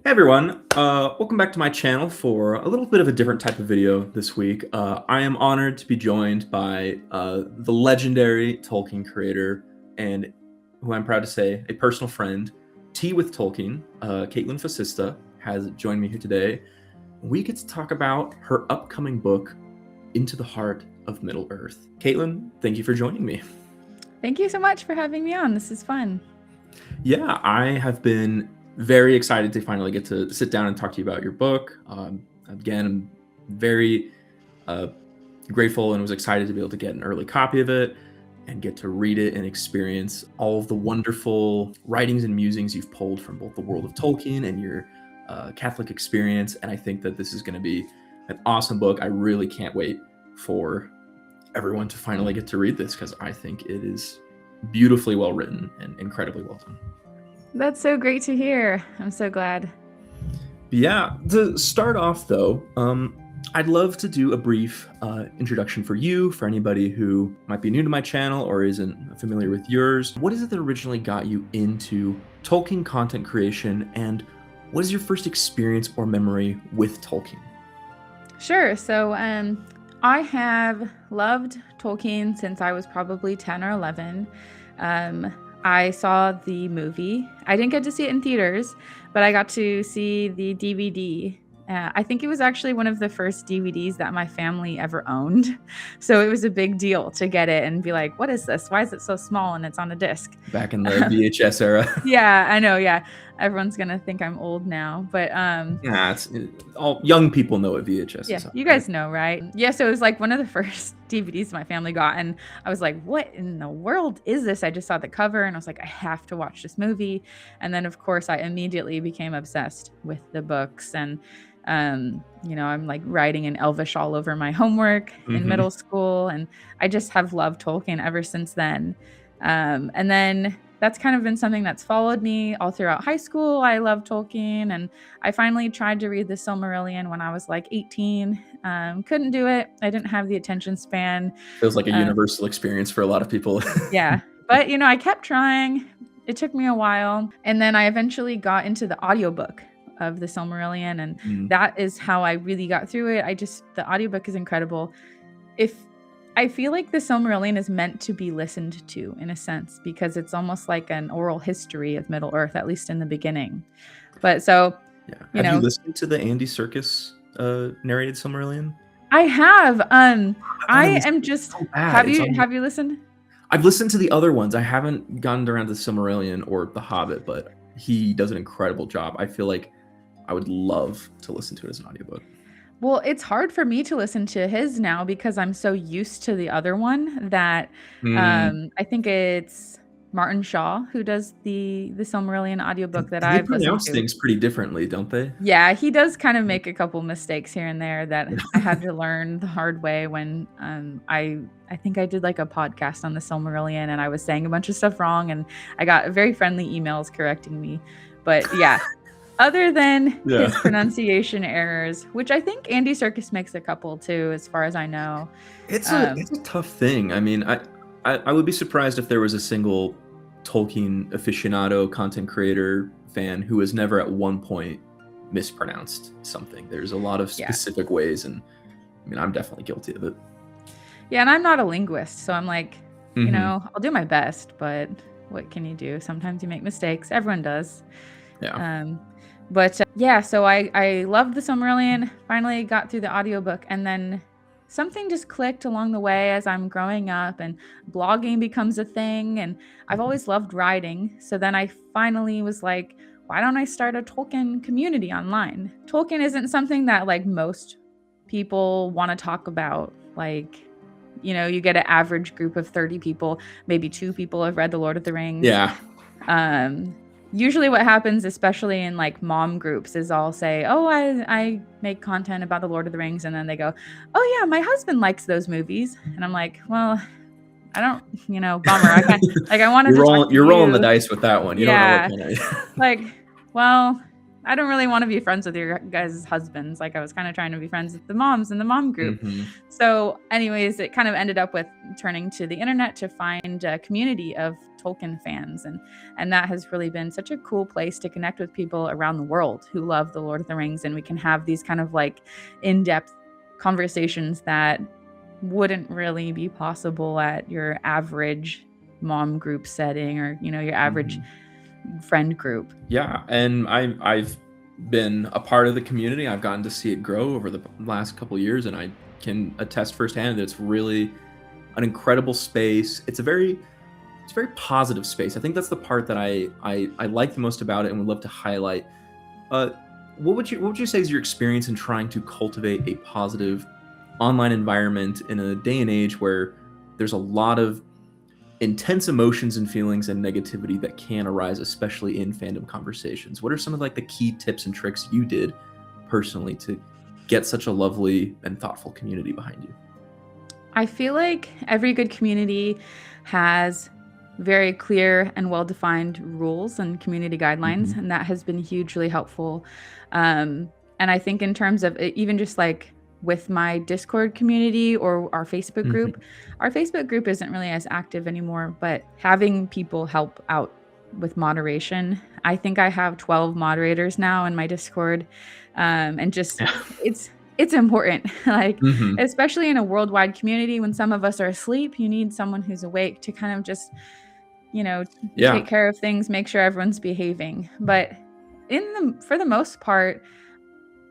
Hey everyone, welcome back to my channel for a little bit of a different type of video this week. I am honored to be joined by the legendary Tolkien creator and, who I'm proud to say, a personal friend, Tea with Tolkien. Kaitlyn Facista has joined me here today. We get to talk about her upcoming book, Into the Heart of Middle-earth. Kaitlyn, thank you for joining me. Thank you so much for having me on. This is fun. Yeah, I have been very excited to finally get to sit down and talk to you about your book. Again, I'm very grateful and was excited to be able to get an early copy of it and get to read it and experience all of the wonderful writings and musings you've pulled from both the world of Tolkien and your Catholic experience. And I think that this is going to be an awesome book. I really can't wait for everyone to finally get to read this because I think it is beautifully well written and incredibly well done. That's so great to hear. I'm so glad. Yeah, to start off though, I'd love to do a brief introduction for you, for anybody who might be new to my channel or isn't familiar with yours. What is it that originally got you into Tolkien content creation, and what is your first experience or memory with Tolkien? Sure. So I have loved Tolkien since I was probably 10 or 11. I saw the movie. I didn't get to see it in theaters, but I got to see the DVD. I think it was actually one of the first DVDs that my family ever owned. So it was a big deal to get it and be like, what is this? Why is it so small and it's on a disc? Back in the VHS era. Yeah, I know. Yeah. Everyone's going to think I'm old now, but yeah, all young people know what VHS yeah, is. you guys know, right? Yeah, so it was like one of the first DVDs my family got, and I was like, what in the world is this? I just saw the cover and I was like, I have to watch this movie. And then of course I immediately became obsessed with the books, and I'm like writing in Elvish all over my homework in middle school, and I just have loved Tolkien ever since then. And then that's kind of been something that's followed me all throughout high school. I love Tolkien, and I finally tried to read the Silmarillion when I was like 18. Couldn't do it. I didn't have the attention span. Feels like a universal experience for a lot of people. Yeah, but I kept trying. It took me a while, and then I eventually got into the audiobook of the Silmarillion, and that is how I really got through it. The audiobook is incredible. I feel like the Silmarillion is meant to be listened to in a sense, because it's almost like an oral history of Middle-earth, at least in the beginning. But so, yeah. Have you listened to the Andy Serkis narrated Silmarillion? I have. I am just. So have you listened? I've listened to the other ones. I haven't gotten around to the Silmarillion or the Hobbit, but he does an incredible job. I feel like I would love to listen to it as an audiobook. Well, it's hard for me to listen to his now because I'm so used to the other one that I think it's Martin Shaw who does the Silmarillion audiobook that I've listened to. They pronounce things pretty differently, don't they? Yeah, he does kind of make a couple mistakes here and there that I had to learn the hard way when I think I did like a podcast on the Silmarillion, and I was saying a bunch of stuff wrong, and I got very friendly emails correcting me. But yeah. Other than his pronunciation errors, which I think Andy Serkis makes a couple too, as far as I know. It's a tough thing. I mean, I would be surprised if there was a single Tolkien aficionado, content creator, fan who has never at one point mispronounced something. There's a lot of specific ways, and I mean, I'm definitely guilty of it. Yeah, and I'm not a linguist, so I'm like, I'll do my best, but what can you do? Sometimes you make mistakes. Everyone does. Yeah. But so I loved the Silmarillion, finally got through the audiobook, and then something just clicked along the way as I'm growing up and blogging becomes a thing, and I've always loved writing. So then I finally was like, why don't I start a Tolkien community online? Tolkien isn't something that like most people want to talk about. Like, you get an average group of 30 people, maybe 2 people have read The Lord of the Rings. Yeah. Usually what happens, especially in like mom groups, is I'll say, oh, I make content about The Lord of the Rings. And then they go, oh yeah, my husband likes those movies. And I'm like, well, I don't, bummer. I can't, like, I wanted you're rolling the dice with that one. You don't know what like, well, I don't really want to be friends with your guys' husbands. Like I was kind of trying to be friends with the moms in the mom group. So anyways, it kind of ended up with turning to the internet to find a community of Tolkien fans. And that has really been such a cool place to connect with people around the world who love the Lord of the Rings. And we can have these kind of like in-depth conversations that wouldn't really be possible at your average mom group setting or, you know, your average friend group. Yeah. And I've been a part of the community. I've gotten to see it grow over the last couple of years, and I can attest firsthand that it's really an incredible space. It's a very positive space. I think that's the part that I like the most about it and would love to highlight. What would you say is your experience in trying to cultivate a positive online environment in a day and age where there's a lot of intense emotions and feelings and negativity that can arise, especially in fandom conversations? What are some of like the key tips and tricks you did personally to get such a lovely and thoughtful community behind you? I feel like every good community has very clear and well-defined rules and community guidelines, and that has been hugely helpful. And I think in terms of even just like with my Discord community or our Facebook group, our Facebook group isn't really as active anymore, but having people help out with moderation. I think I have 12 moderators now in my Discord. And just it's important, like, especially in a worldwide community, when some of us are asleep, you need someone who's awake to kind of just, you know, take care of things, make sure everyone's behaving. But for the most part,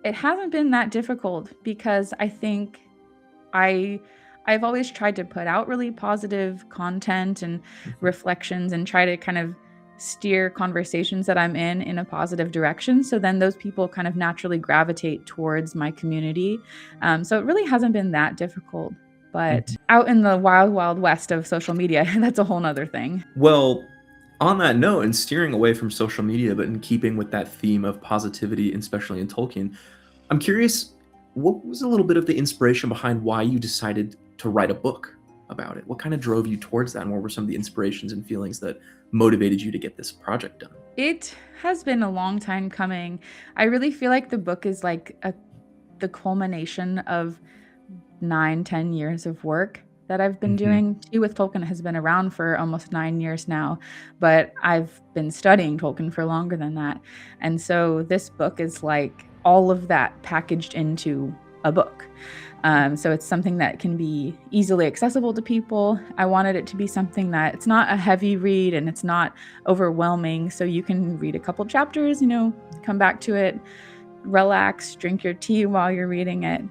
it hasn't been that difficult because I think I've always tried to put out really positive content and reflections and try to kind of steer conversations that I'm in a positive direction. So then those people kind of naturally gravitate towards my community. So it really hasn't been that difficult. But out in the wild, wild west of social media, that's a whole nother thing. Well, on that note, and steering away from social media, but in keeping with that theme of positivity, and especially in Tolkien, I'm curious, what was a little bit of the inspiration behind why you decided to write a book about it? What kind of drove you towards that? And what were some of the inspirations and feelings that motivated you to get this project done? It has been a long time coming. I really feel like the book is like the culmination of 9-10 years of work that I've been doing. Tea with Tolkien has been around for almost 9 years now, but I've been studying Tolkien for longer than that. And so this book is like all of that packaged into a book. So it's something that can be easily accessible to people. I wanted it to be something that it's not a heavy read and it's not overwhelming. So you can read a couple chapters, you know, come back to it, relax, drink your tea while you're reading it.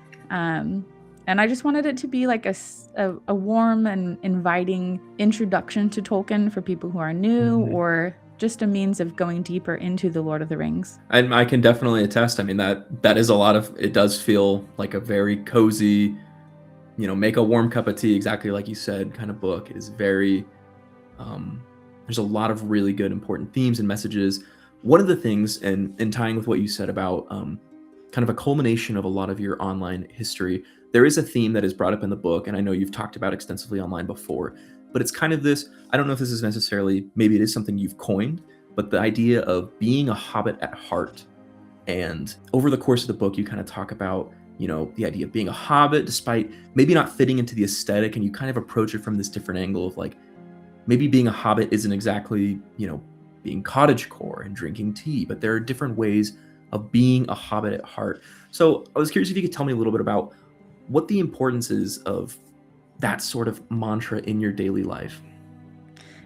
And I just wanted it to be like a warm and inviting introduction to Tolkien for people who are new or just a means of going deeper into the Lord of the Rings. And I can definitely attest. I mean, that is a lot of, it does feel like a very cozy, you know, make a warm cup of tea, exactly like you said, kind of book. It is very, there's a lot of really good, important themes and messages. One of the things, and tying with what you said about kind of a culmination of a lot of your online history, there is a theme that is brought up in the book, and I know you've talked about extensively online before, but it's kind of this, I don't know if this is necessarily, maybe it is something you've coined, but the idea of being a hobbit at heart. And over the course of the book, you kind of talk about, you know, the idea of being a hobbit, despite maybe not fitting into the aesthetic, and you kind of approach it from this different angle of like, maybe being a hobbit isn't exactly, you know, being cottagecore and drinking tea, but there are different ways of being a hobbit at heart. So I was curious if you could tell me a little bit about what the importance is of that sort of mantra in your daily life.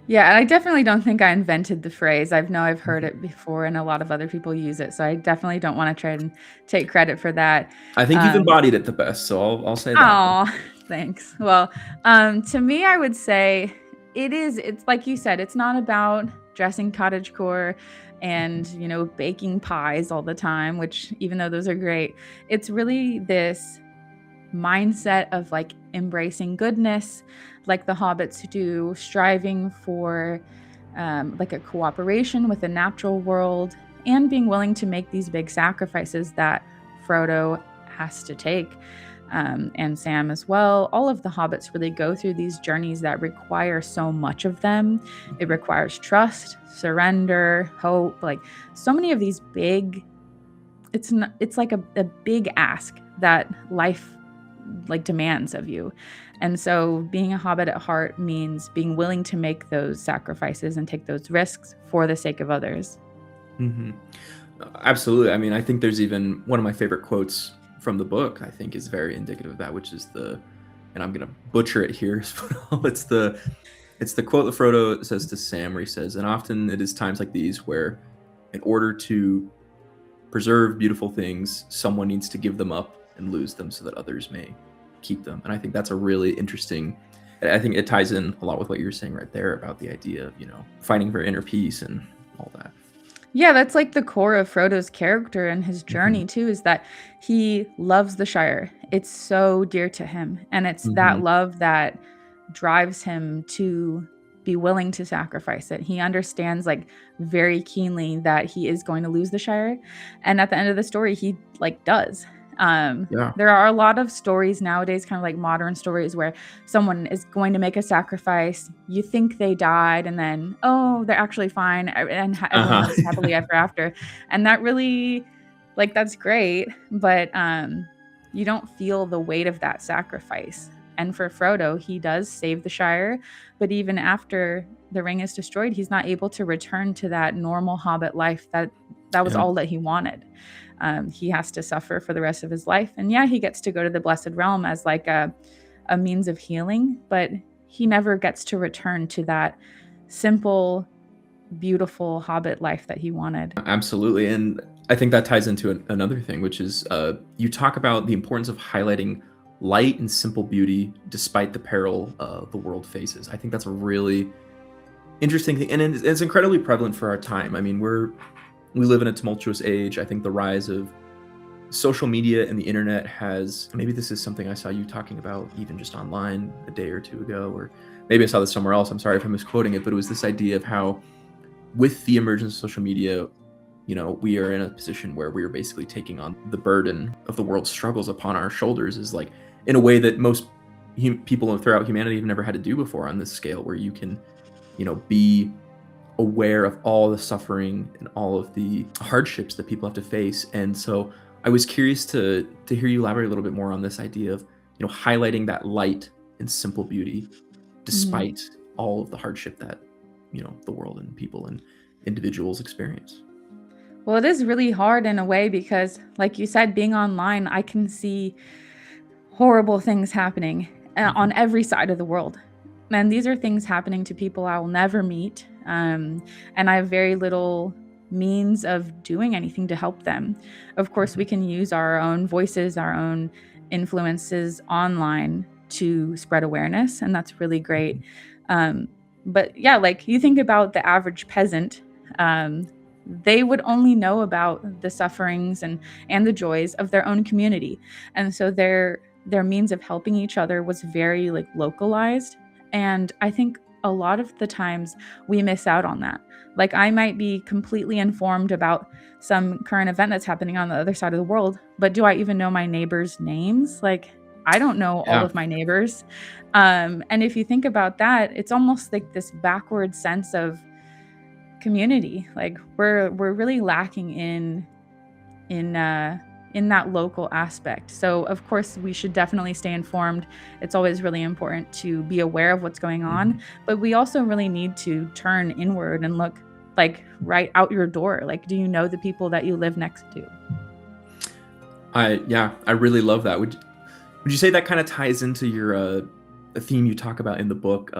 Yeah, and I definitely don't think I invented the phrase. I've heard it before and a lot of other people use it. So I definitely don't want to try and take credit for that. I think you've embodied it the best, so I'll say that. Oh, thanks. Well, to me, I would say it's like you said, it's not about dressing cottagecore and, you know, baking pies all the time, which even though those are great, it's really this mindset of like embracing goodness, like the hobbits do, striving for like a cooperation with the natural world, and being willing to make these big sacrifices that Frodo has to take, and Sam as well. All of the hobbits really go through these journeys that require so much of them. It requires trust, surrender, hope, like so many of these big it's like a big ask that life like demands of you. And so being a hobbit at heart means being willing to make those sacrifices and take those risks for the sake of others. Hmm. Absolutely. I mean, I think there's even one of my favorite quotes from the book, I think, is very indicative of that, which is and I'm gonna butcher it here. it's the it's the quote that Frodo says to Sam, where he says, "And often it is times like these where, in order to preserve beautiful things, someone needs to give them up and lose them so that others may keep them." And I think that's a really interesting. I think it ties in a lot with what you're saying right there about the idea of fighting for inner peace and all that. Yeah, that's like the core of Frodo's character and his journey too, is that he loves the Shire. It's so dear to him. And it's that Mm-hmm. love that drives him to be willing to sacrifice it. He understands like very keenly that he is going to lose the Shire. And at the end of the story, he like does. Yeah. There are a lot of stories nowadays, kind of like modern stories, where someone is going to make a sacrifice. You think they died, and then, oh, they're actually fine, and everyone lives happily ever after. And that really, like, that's great, but you don't feel the weight of that sacrifice. And for Frodo, he does save the Shire, but even after the ring is destroyed, he's not able to return to that normal hobbit life that was Yeah. all that he wanted. He has to suffer for the rest of his life. And yeah, he gets to go to the Blessed Realm as like a means of healing, but he never gets to return to that simple, beautiful hobbit life that he wanted. Absolutely. And I think that ties into another thing, which is you talk about the importance of highlighting light and simple beauty despite the peril the world faces. I think that's a really interesting thing. And it's incredibly prevalent for our time. I mean, we live in a tumultuous age. I think the rise of social media and the internet has, maybe this is something I saw you talking about even just online a day or two ago, or maybe I saw this somewhere else. I'm sorry if I'm misquoting it, but it was this idea of how with the emergence of social media, we are in a position where we are basically taking on the burden of the world's struggles upon our shoulders, is like in a way that most people throughout humanity have never had to do before on this scale, where you can, be aware of all the suffering and all of the hardships that people have to face. And so I was curious to hear you elaborate a little bit more on this idea of, highlighting that light and simple beauty despite all of the hardship that, the world and people and individuals experience. Well, it is really hard in a way because, like you said, being online, I can see horrible things happening on every side of the world. And these are things happening to people I will never meet. And I have very little means of doing anything to help them. Of course, we can use our own voices, our own influences online to spread awareness, and that's really great. But yeah, like you think about the average peasant, they would only know about the sufferings and the joys of their own community. And so their means of helping each other was very like localized. And I think a lot of the times we miss out on that. Like I might be completely informed about some current event that's happening on the other side of the world, but do I even know my neighbors' names? Like I don't know all of my neighbors. And if you think about that, it's almost like this backward sense of community. Like we're really lacking in that local aspect. So of course we should definitely stay informed. It's always really important to be aware of what's going on, but we also really need to turn inward and look like right out your door. Like, do you know the people that you live next to? I really love that. Would you say that kind of ties into your a theme you talk about in the book,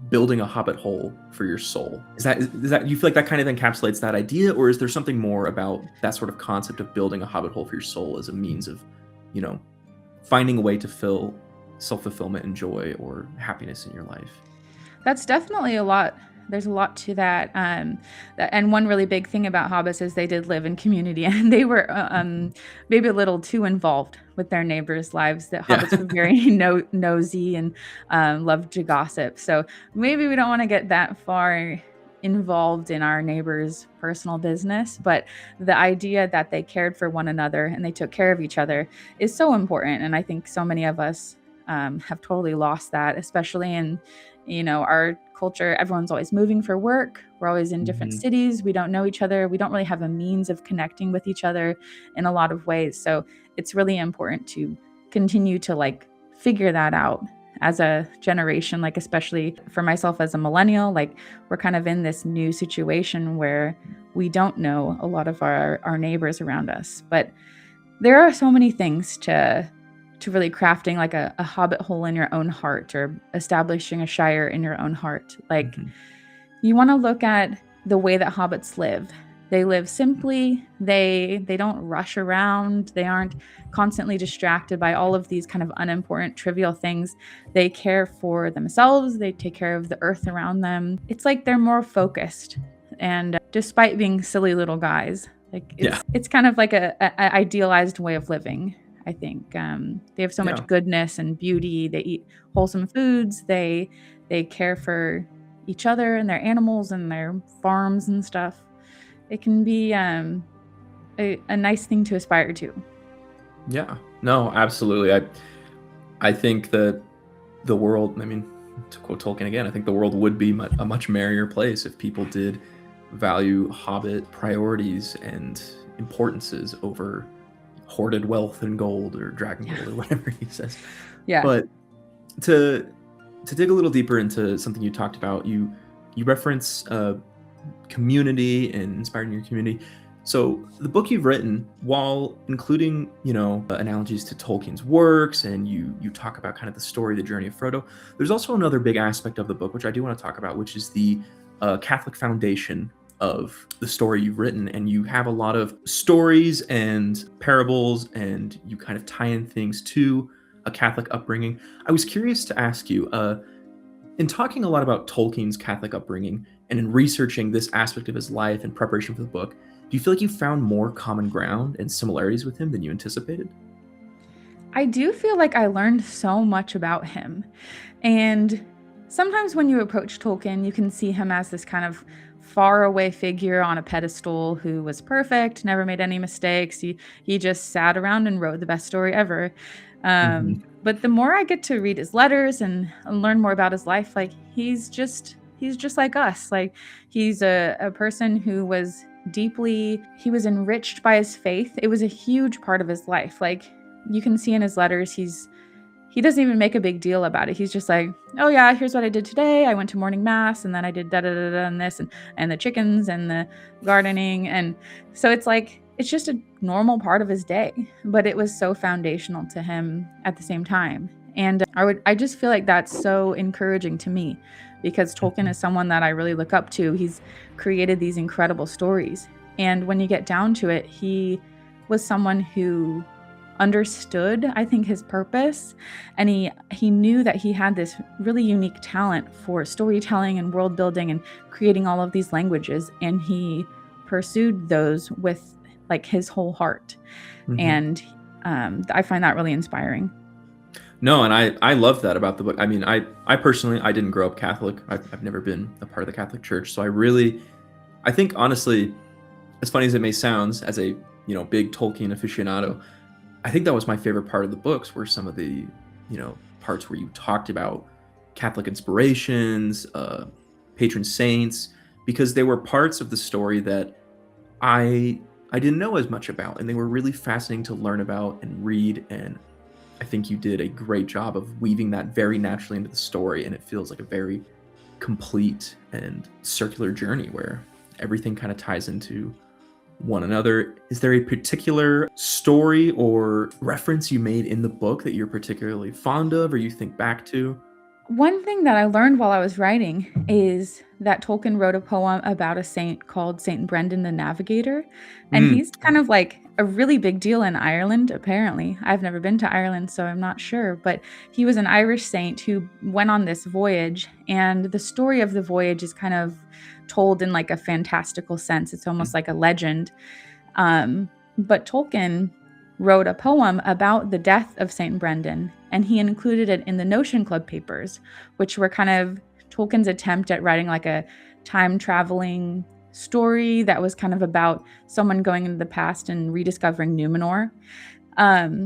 building a hobbit hole for your soul? Is that you feel like that kind of encapsulates that idea, or is there something more about that sort of concept of building a hobbit hole for your soul as a means of, finding a way to fill self-fulfillment and joy or happiness in your life? That's definitely a lot. There's a lot to that. And one really big thing about hobbits is they did live in community, and they were maybe a little too involved with their neighbors' lives. That hobbits were very nosy and loved to gossip. So maybe we don't want to get that far involved in our neighbors' personal business, but the idea that they cared for one another and they took care of each other is so important. And I think so many of us have totally lost that, especially in our culture, everyone's always moving for work. We're always in different cities. We don't know each other. We don't really have a means of connecting with each other in a lot of ways. So it's really important to continue to like figure that out as a generation, like especially for myself as a millennial. Like we're kind of in this new situation where we don't know a lot of our neighbors around us. But there are so many things to really crafting like a hobbit hole in your own heart, or establishing a shire in your own heart. Like you want to look at the way that hobbits live. They live simply. They don't rush around. They aren't constantly distracted by all of these kind of unimportant, trivial things. They care for themselves. They take care of the earth around them. It's like they're more focused. And despite being silly little guys, like it's kind of like a idealized way of living, I think. They have so much goodness and beauty. They eat wholesome foods. They care for each other and their animals and their farms and stuff. It can be a nice thing to aspire to. Yeah, no, absolutely. I think that the world, I mean, to quote Tolkien again, I think the world would be a much merrier place if people did value hobbit priorities and importances over hoarded wealth and gold, or dragon gold, or whatever he says. Yeah. But to dig a little deeper into something you talked about, you reference community and inspiring your community. So the book you've written, while including, analogies to Tolkien's works, and you talk about kind of the story, the journey of Frodo, there's also another big aspect of the book, which I do want to talk about, which is the Catholic foundation of the story you've written. And you have a lot of stories and parables, and you kind of tie in things to a Catholic upbringing. I was curious to ask you, in talking a lot about Tolkien's Catholic upbringing and in researching this aspect of his life in preparation for the book, do you feel like you found more common ground and similarities with him than you anticipated? I do feel like I learned so much about him. And sometimes when you approach Tolkien, you can see him as this kind of faraway figure on a pedestal who was perfect, never made any mistakes. He just sat around and wrote the best story ever. But the more I get to read his letters and learn more about his life, like he's just like us. Like he's a person who was he was enriched by his faith. It was a huge part of his life. Like you can see in his letters, he doesn't even make a big deal about it. He's just like, oh yeah, here's what I did today. I went to morning mass, and then I did da da da da and this and the chickens and the gardening. And so it's like, it's just a normal part of his day, but it was so foundational to him at the same time. And I just feel like that's so encouraging to me, because Tolkien is someone that I really look up to. He's created these incredible stories. And when you get down to it, he was someone who understood, I think, his purpose. And he knew that he had this really unique talent for storytelling and world building and creating all of these languages. And he pursued those with like his whole heart. And I find that really inspiring. No, and I love that about the book. I mean, I personally, I didn't grow up Catholic. I've never been a part of the Catholic Church. So I think honestly, as funny as it may sound, as a big Tolkien aficionado, I think that was my favorite part of the books, were some of the parts where you talked about Catholic inspirations, patron saints, because they were parts of the story that I didn't know as much about, and they were really fascinating to learn about and read. And I think you did a great job of weaving that very naturally into the story, and it feels like a very complete and circular journey where everything kind of ties into one another. Is there a particular story or reference you made in the book that you're particularly fond of, or you think back to? One thing that I learned while I was writing is that Tolkien wrote a poem about a saint called Saint Brendan the Navigator. And he's kind of like a really big deal in Ireland, apparently. I've never been to Ireland, so I'm not sure. But he was an Irish saint who went on this voyage. And the story of the voyage is kind of told in like a fantastical sense. It's almost like a legend. But Tolkien wrote a poem about the death of Saint Brendan, and he included it in the Notion Club papers, which were kind of Tolkien's attempt at writing like a time-traveling story that was kind of about someone going into the past and rediscovering Numenor.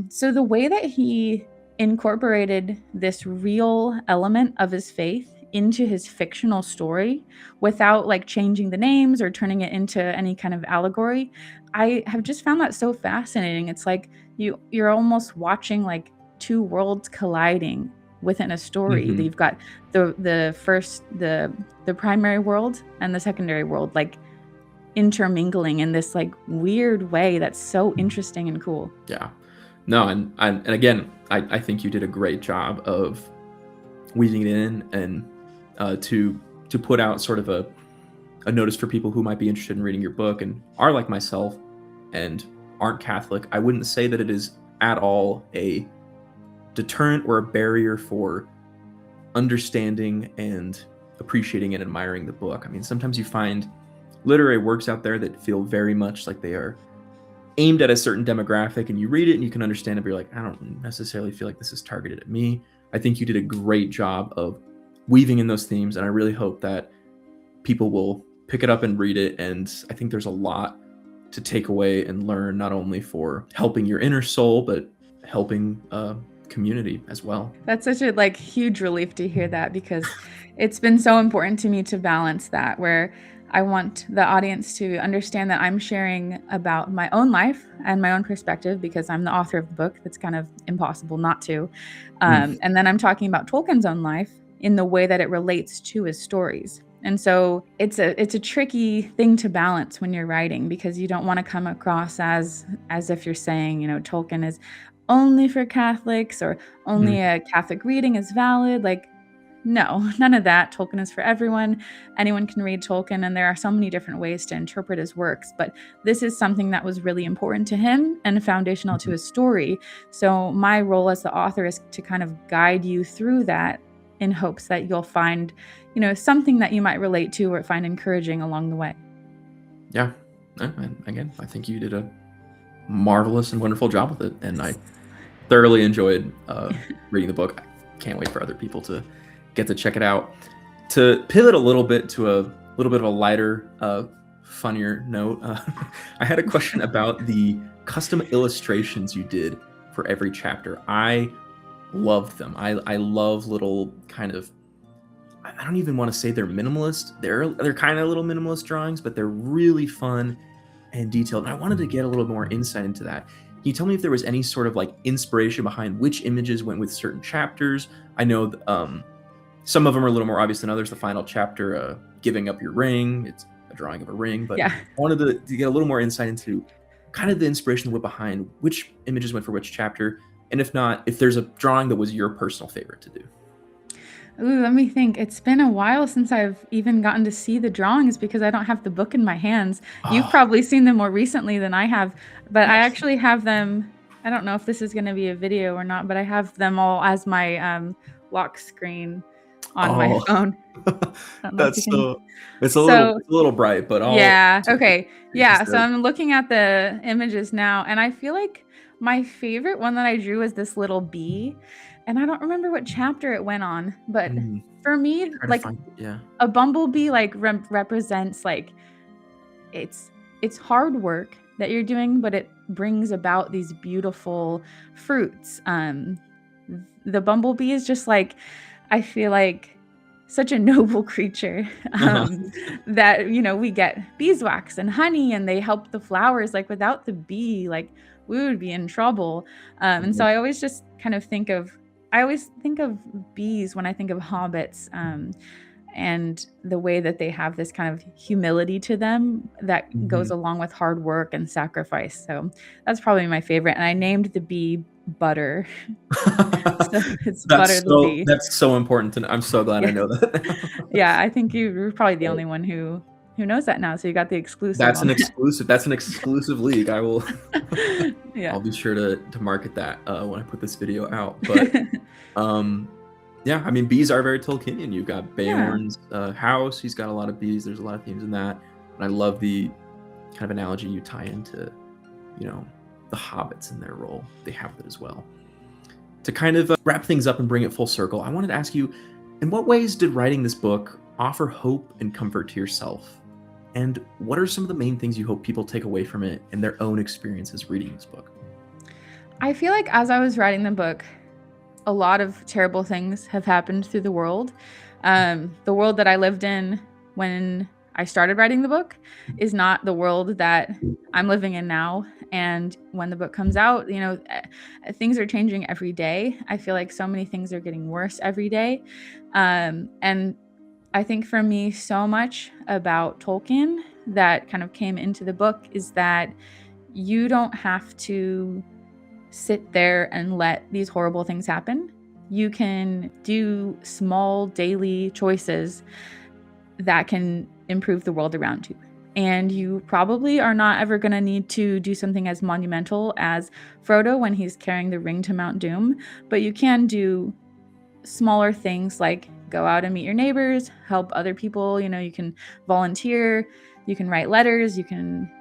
So the way that he incorporated this real element of his faith into his fictional story without like changing the names or turning it into any kind of allegory. I have just found that so fascinating. It's like you're almost watching like two worlds colliding within a story. Mhm. You've got the primary world and the secondary world like intermingling in this like weird way that's so interesting and cool. Yeah. No, and again, I think you did a great job of weaving it in, and to put out sort of a notice for people who might be interested in reading your book and are like myself and aren't Catholic. I wouldn't say that it is at all a deterrent or a barrier for understanding and appreciating and admiring the book. I mean, sometimes you find literary works out there that feel very much like they are aimed at a certain demographic, and you read it and you can understand it, but you're like, I don't necessarily feel like this is targeted at me. I think you did a great job of weaving in those themes, and I really hope that people will pick it up and read it. And I think there's a lot to take away and learn, not only for helping your inner soul, but helping community as well. That's such a like huge relief to hear that, because it's been so important to me to balance that, where I want the audience to understand that I'm sharing about my own life and my own perspective, because I'm the author of the book. That's kind of impossible not to. And then I'm talking about Tolkien's own life in the way that it relates to his stories. And so it's a tricky thing to balance when you're writing, because you don't want to come across as if you're saying, you know, Tolkien is only for Catholics or only a Catholic reading is valid. Like, no, none of that. Tolkien is for everyone. Anyone can read Tolkien, and there are so many different ways to interpret his works. But this is something that was really important to him and foundational to his story. So my role as the author is to kind of guide you through that in hopes that you'll find, you know, something that you might relate to or find encouraging along the way. Yeah. And again, I think you did a marvelous and wonderful job with it, and I thoroughly enjoyed reading the book. I can't wait for other people to get to check it out. To pivot a little bit to a little bit of a lighter, funnier note, I had a question about the custom illustrations you did for every chapter. I love them. I love little kind of, I don't even want to say they're minimalist. They're kind of little minimalist drawings, but they're really fun and detailed. And I wanted to get a little more insight into that. Can you tell me if there was any sort of like inspiration behind which images went with certain chapters? I know some of them are a little more obvious than others. The final chapter, giving up your ring, it's a drawing of a ring, but Yeah. I wanted to get a little more insight into kind of the inspiration that went behind which images went for which chapter. And if not, if there's a drawing that was your personal favorite to do. Ooh, let me think. It's been a while since I've even gotten to see the drawings, because I don't have the book in my hands. You've probably seen them more recently than I have, but I actually have them. I don't know if this is going to be a video or not, but I have them all as my lock screen on my phone. That's so, it's a little bright, but yeah. Okay. Yeah. So there. I'm looking at the images now, and I feel like my favorite one that I drew is this little bee. And I don't remember what chapter it went on, but for me, like a bumblebee, like represents like it's hard work that you're doing, but it brings about these beautiful fruits. The bumblebee is just like, I feel like such a noble creature, that, you know, we get beeswax and honey, and they help the flowers. Like without the bee, like we would be in trouble. And so I always just kind of think of bees when I think of hobbits, and the way that they have this kind of humility to them that goes along with hard work and sacrifice. So that's probably my favorite. And I named the bee Butter. So it's Butter the bee. That's so important. And I'm so glad I know that. Yeah, I think you're probably the only one who knows that now. So you got the exclusive. That's an exclusive. That's an exclusive leak. I will. Yeah. I'll be sure to market that when I put this video out. But yeah, I mean, bees are very Tolkienian. You've got Beorn's house. He's got a lot of bees. There's a lot of themes in that. And I love the kind of analogy you tie into, you know, the hobbits and their role. They have that as well. To kind of wrap things up and bring it full circle, I wanted to ask you, in what ways did writing this book offer hope and comfort to yourself? And what are some of the main things you hope people take away from it in their own experiences reading this book? I feel like as I was writing the book, a lot of terrible things have happened through the world. The world that I lived in when I started writing the book is not the world that I'm living in now. And when the book comes out, things are changing every day. I feel like so many things are getting worse every day. And I think for me, so much about Tolkien that kind of came into the book is that you don't have to sit there and let these horrible things happen. You can do small daily choices that can improve the world around you. And you probably are not ever going to need to do something as monumental as Frodo when he's carrying the ring to Mount Doom, but you can do smaller things like go out and meet your neighbors, help other people. You can volunteer, you can write letters, you can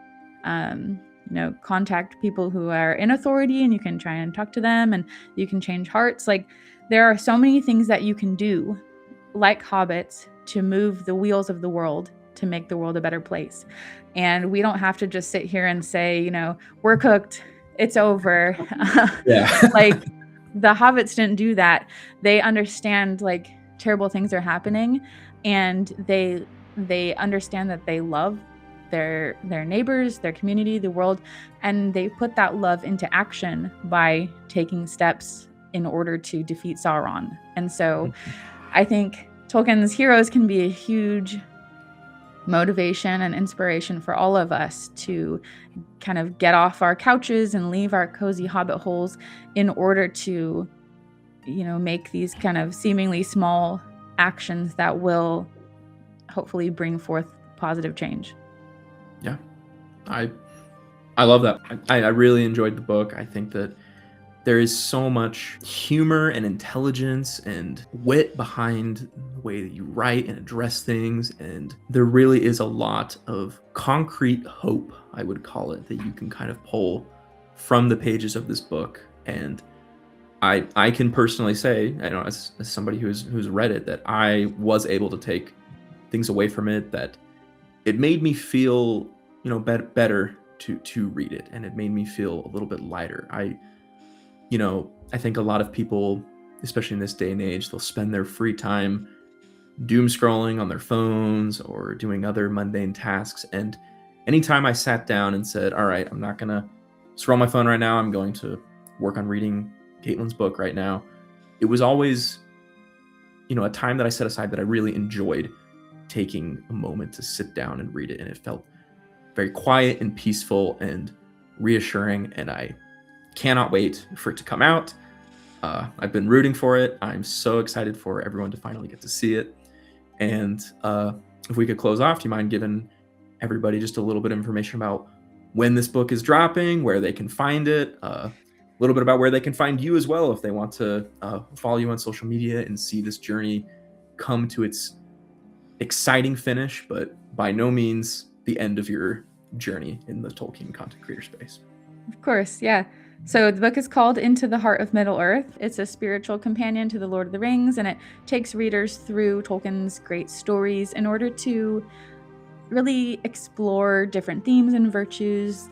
contact people who are in authority and you can try and talk to them, and you can change hearts. Like, there are so many things that you can do, like hobbits, to move the wheels of the world to make the world a better place. And we don't have to just sit here and say, we're cooked, it's over. Yeah. Like, the hobbits didn't do that. They understand like terrible things are happening, and they understand that they love their neighbors, their community, the world, and they put that love into action by taking steps in order to defeat Sauron. And so I think Tolkien's heroes can be a huge motivation and inspiration for all of us to kind of get off our couches and leave our cozy hobbit holes in order to, make these kind of seemingly small actions that will hopefully bring forth positive change. Yeah, I love that. I really enjoyed the book. I think that there is so much humor and intelligence and wit behind the way that you write and address things. And there really is a lot of concrete hope, I would call it, that you can kind of pull from the pages of this book. And I can personally say, as somebody who's read it, that I was able to take things away from it, that it made me feel, better to read it. And it made me feel a little bit lighter. I think a lot of people, especially in this day and age, they'll spend their free time doom scrolling on their phones or doing other mundane tasks. And anytime I sat down and said, all right, I'm not going to scroll my phone right now, I'm going to work on reading Kaitlyn's book right now, it was always, a time that I set aside that I really enjoyed taking a moment to sit down and read it. And it felt very quiet and peaceful and reassuring. And I cannot wait for it to come out. I've been rooting for it. I'm so excited for everyone to finally get to see it. And if we could close off, do you mind giving everybody just a little bit of information about when this book is dropping, where they can find it, a little bit about where they can find you as well if they want to follow you on social media and see this journey come to its exciting finish, but by no means the end of your journey in the Tolkien content creator space? Of course, yeah. So the book is called Into the Heart of Middle-earth. It's a spiritual companion to The Lord of the Rings, and it takes readers through Tolkien's great stories in order to really explore different themes and virtues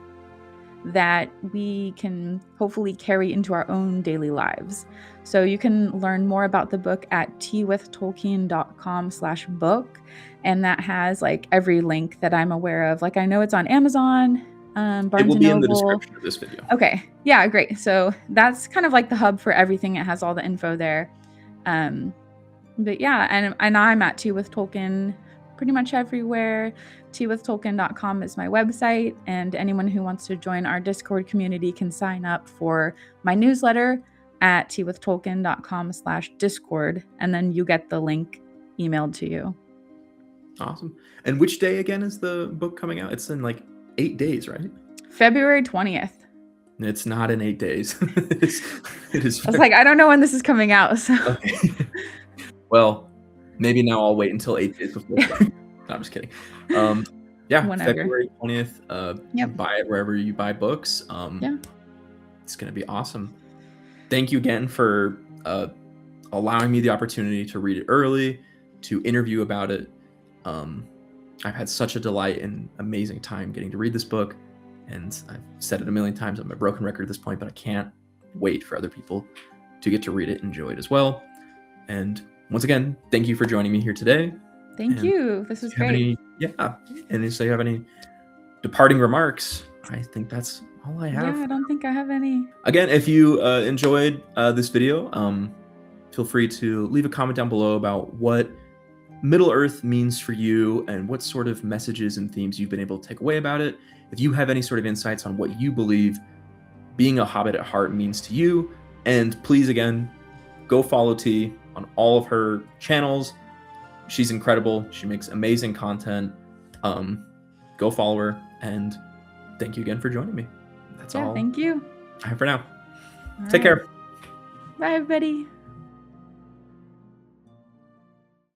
that we can hopefully carry into our own daily lives. So you can learn more about the book at teawithtolkien.com/book, and that has like every link that I'm aware of. Like, I know it's on Amazon, Barnes it will be and in the Noble. description of this video. Okay, yeah, great. So that's kind of like the hub for everything. It has all the info there. But yeah, and I'm at Tea with Tolkien pretty much everywhere. teawithtolkien.com is my website, and anyone who wants to join our Discord community can sign up for my newsletter at teawithtolkien.com/discord, and then you get the link emailed to you. Awesome. And which day again is the book coming out? It's in like 8 days, right? February 20th. It's not in 8 days. It is. I was like, I don't know when this is coming out. So. Okay. Well, maybe now I'll wait until 8 days before. No, I'm just kidding. Yeah, Whenever. February 20th. Yep. Buy it wherever you buy books. Yeah. It's going to be awesome. Thank you again for allowing me the opportunity to read it early, to interview about it. I've had such a delight and amazing time getting to read this book. And I've said it a million times, I'm a broken record at this point, but I can't wait for other people to get to read it and enjoy it as well. And, once again, thank you for joining me here today. Thank And you. This was if you have great. any, and if you have any departing remarks, I think that's all I have. Yeah, I don't think I have any. Again, if you enjoyed this video, feel free to leave a comment down below about what Middle-earth means for you and what sort of messages and themes you've been able to take away about it. If you have any sort of insights on what you believe being a hobbit at heart means to you, and please, again, go follow T on all of her channels. She's incredible. She makes amazing content. Go follow her, and thank you again for joining me. That's all Thank you. I have for now. All Take right. care. Bye, everybody.